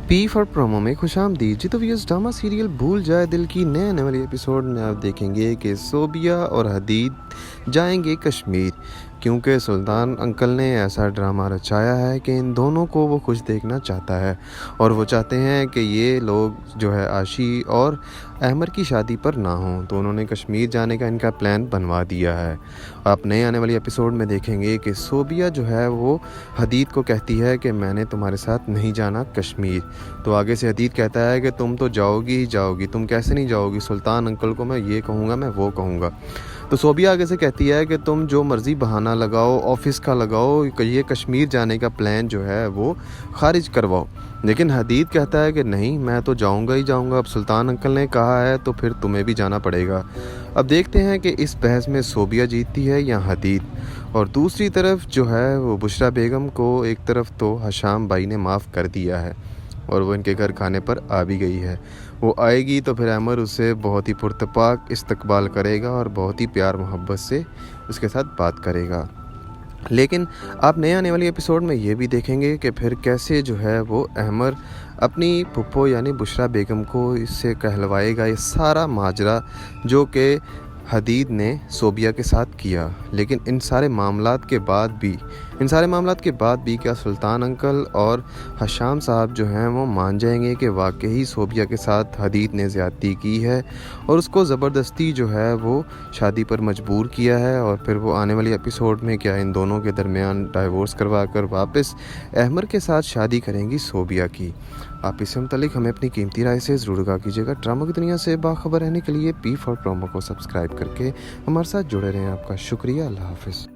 P for promo में खुशामदीद। जी तो viewers, drama serial भूल जाए दिल की नए आने वाले एपिसोड में आप देखेंगे कि सोबिया और हदीद जाएंगे कश्मीर, क्योंकि सुल्तान अंकल ने ऐसा ड्रामा रचाया है कि इन दोनों को वो खुश देखना चाहता है और वो चाहते हैं कि ये लोग जो है आशी और अहमर की शादी पर ना हों, तो उन्होंने कश्मीर जाने का इनका प्लान बनवा दिया है। आप नए आने वाली एपिसोड में देखेंगे कि सोबिया जो है वो हदीद को कहती है कि मैंने तुम्हारे साथ नहीं जाना कश्मीर, तो आगे से हदीद कहता है कि तुम तो जाओगी ही जाओगी, तुम कैसे नहीं जाओगी, सुल्तान अंकल को मैं ये कहूँगा, मैं वो कहूँगा। तो सोबिया आगे से कहती है कि तुम जो मर्ज़ी बहाना लगाओ, ऑफिस का लगाओ, ये कश्मीर जाने का प्लान जो है वो खारिज करवाओ। लेकिन हदीद कहता है कि नहीं, मैं तो जाऊंगा ही जाऊंगा, अब सुल्तान अंकल ने कहा है तो फिर तुम्हें भी जाना पड़ेगा। अब देखते हैं कि इस बहस में सोबिया जीतती है या हदीद। और दूसरी तरफ जो है वो बुशरा बेगम को एक तरफ तो हशाम भाई ने माफ़ कर दिया है और वो इनके घर खाने पर आ भी गई है। वो आएगी तो फिर अमर उसे बहुत ही पुरतपाक इस्तकबाल करेगा और बहुत ही प्यार मोहब्बत से उसके साथ बात करेगा। लेकिन आप नए आने वाली एपिसोड में ये भी देखेंगे कि फिर कैसे जो है वो अहमर अपनी फुप्पो यानी बुशरा बेगम को इससे कहलवाएगा ये सारा माजरा जो कि हदीद ने सोबिया के साथ किया। लेकिन इन सारे मामलात के बाद भी क्या सुल्तान अंकल और हशाम साहब जो हैं वो मान जाएंगे कि वाकई सोबिया के साथ हदीद ने ज़्यादती की है और उसको ज़बरदस्ती जो है वो शादी पर मजबूर किया है, और फिर वो आने वाली एपिसोड में क्या इन दोनों के दरमियान डाइवोर्स करवा कर वापस अहमर के साथ शादी करेंगी सोबिया की। आप इससे मुतालिक हमें अपनी कीमती राय से ज़रूर आगाह कीजिएगा। ड्रामा की दुनिया से बाखबर रहने के लिए पी फॉर प्रोमो को सब्सक्राइब करके हमारे साथ जुड़े रहें। आपका शुक्रिया। अल्लाह हाफ़िज़।